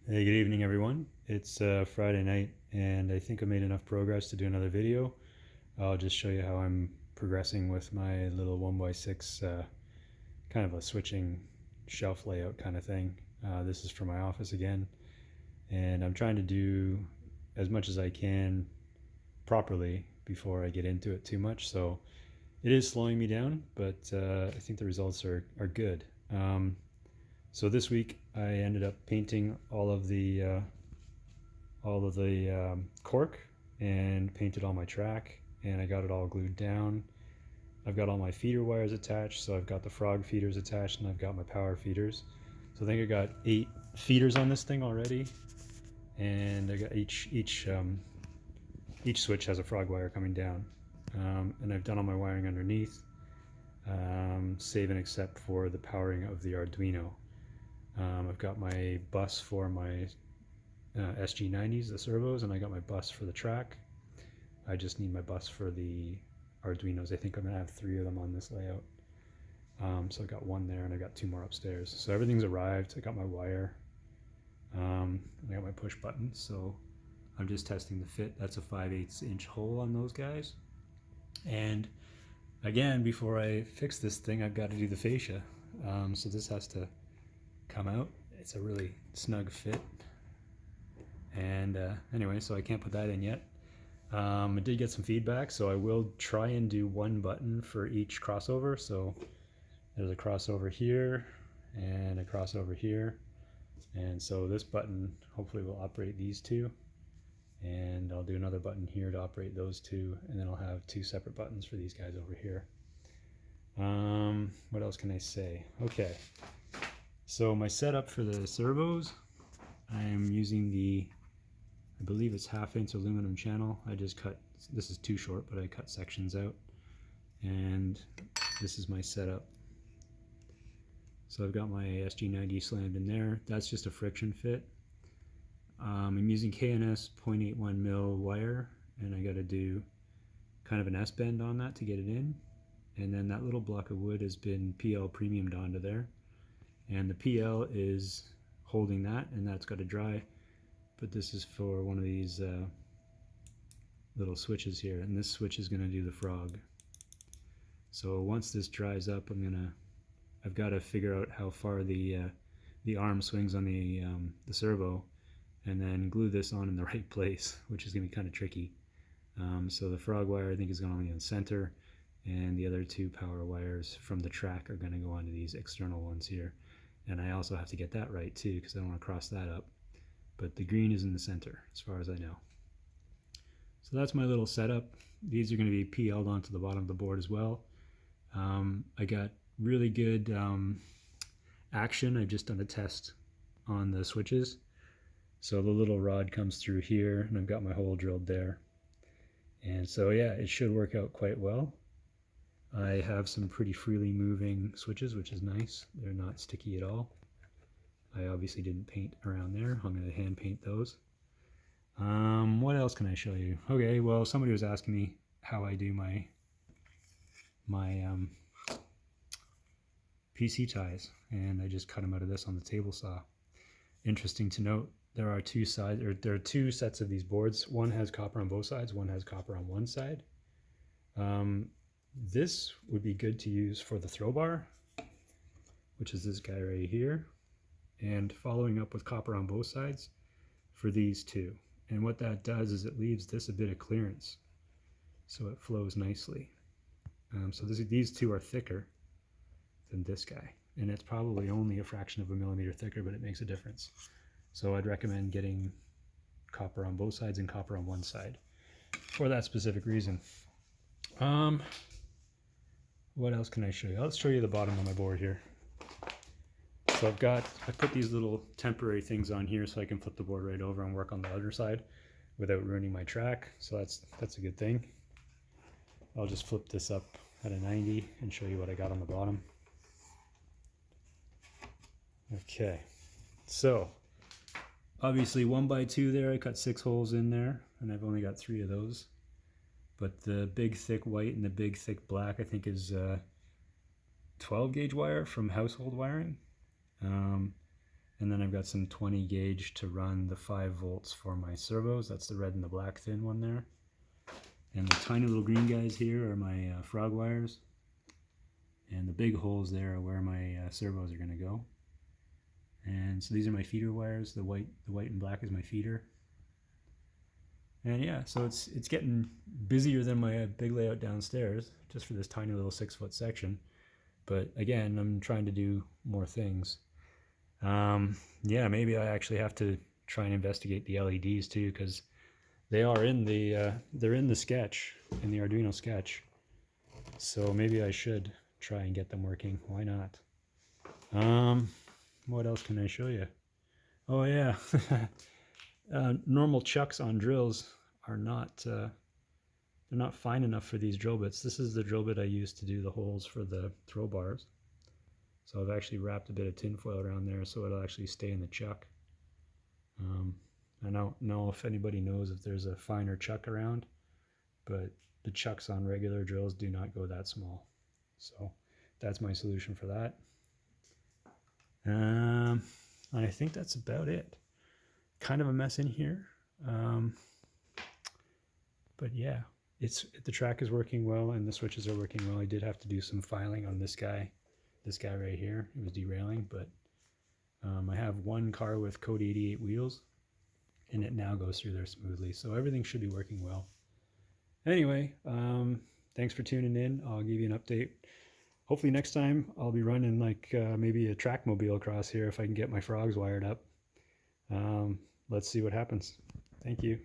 Hey, good evening, everyone. It's Friday night, and I think I made enough progress to do another video. I'll just show you how I'm progressing with my little 1x6 kind of a switching shelf layout kind of thing. This is for my office again, and I'm trying to do as much as I can properly before I get into it too much. So it is slowing me down, but I think the results are good. So this week I ended up painting all of the cork and painted all my track, and I got it all glued down. I've got all my feeder wires attached, so I've got the frog feeders attached and I've got my power feeders. So I think I got 8 feeders on this thing already, and I got each switch has a frog wire coming down, and I've done all my wiring underneath, save and except for the powering of the Arduino. I've got my bus for my SG90s, the servos, and I got my bus for the track. I just need my bus for the Arduinos. I think I'm gonna have 3 of them on this layout. So I got one there and I got 2 more upstairs. So everything's arrived. I got my wire. I got my push button. So I'm just testing the fit. That's a 5/8 inch hole on those guys. And again, before I fix this thing, I've got to do the fascia. So this has to come out. It's a really snug fit. And anyway, so I can't put that in yet. I did get some feedback, so I will try and do one button for each crossover. So there's a crossover here and a crossover here. And so this button hopefully will operate these two. And I'll do another button here to operate those two. And then I'll have 2 separate buttons for these guys over here. What else can I say? Okay. So my setup for the servos, I'm using I believe it's 1/2 inch aluminum channel. I just cut, this is too short, but I cut sections out. And this is my setup. So I've got my SG90 slammed in there. That's just a friction fit. I'm using K&S 0.81 mil wire, and I got to do kind of an S-bend on that to get it in. And then that little block of wood has been PL premiumed onto there. And the PL is holding that, and that's got to dry. But this is for one of these little switches here, and this switch is going to do the frog. So once this dries up, I've got to figure out how far the arm swings on the servo, and then glue this on in the right place, which is going to be kind of tricky. So the frog wire I think is going to be in the center, and the other 2 power wires from the track are going to go onto these external ones here. And I also have to get that right too, because I don't want to cross that up. But the green is in the center as far as I know. So that's my little setup. These are going to be PL'd onto the bottom of the board as well. I got really good action. I've just done a test on the switches. So the little rod comes through here, and I've got my hole drilled there. And so yeah, it should work out quite well. I have some pretty freely moving switches, which is nice. They're not sticky at all. I obviously didn't paint around there. I'm going to hand paint those. What else can I show you? Okay, well, somebody was asking me how I do my PC ties, and I just cut them out of this on the table saw. Interesting to note, there are 2 sides, or there are 2 sets of these boards. One has copper on both sides, one has copper on one side. This would be good to use for the throw bar, which is this guy right here, and following up with copper on both sides for these 2. And what that does is it leaves this a bit of clearance, so it flows nicely. So these 2 are thicker than this guy, and it's probably only a fraction of a millimeter thicker, but it makes a difference. So I'd recommend getting copper on both sides and copper on one side for that specific reason. What else can I show you? Let's show you the bottom of my board here. So I put these little temporary things on here so I can flip the board right over and work on the other side without ruining my track. So that's a good thing. I'll just flip this up at a 90 and show you what I got on the bottom. Okay, so obviously 1x2 there, I cut 6 holes in there, and I've only got 3 of those. But the big thick white and the big thick black I think is 12 gauge wire from household wiring. And then I've got some 20 gauge to run the 5 volts for my servos. That's the red and the black thin one there. And the tiny little green guys here are my frog wires. And the big holes there are where my servos are going to go. And so these are my feeder wires. The white and black is my feeder. And yeah, so it's getting busier than my big layout downstairs, just for this tiny little 6-foot section. But again, I'm trying to do more things. Yeah, maybe I actually have to try and investigate the LEDs too, because they are in the they're in the sketch, in the Arduino sketch. So maybe I should try and get them working. Why not? What else can I show you? Oh yeah, normal chucks on drills are not they're not fine enough for these drill bits. This is the drill bit I used to do the holes for the throw bars. So I've actually wrapped a bit of tin foil around there so it'll actually stay in the chuck. I don't know if anybody knows if there's a finer chuck around, but the chucks on regular drills do not go that small. So that's my solution for that. And I think that's about it. Kind of a mess in here. But yeah, the track is working well and the switches are working well. I did have to do some filing on this guy right here. It was derailing, but I have one car with code 88 wheels and it now goes through there smoothly. So everything should be working well. Anyway, thanks for tuning in. I'll give you an update. Hopefully next time I'll be running like maybe a trackmobile across here if I can get my frogs wired up. Let's see what happens. Thank you.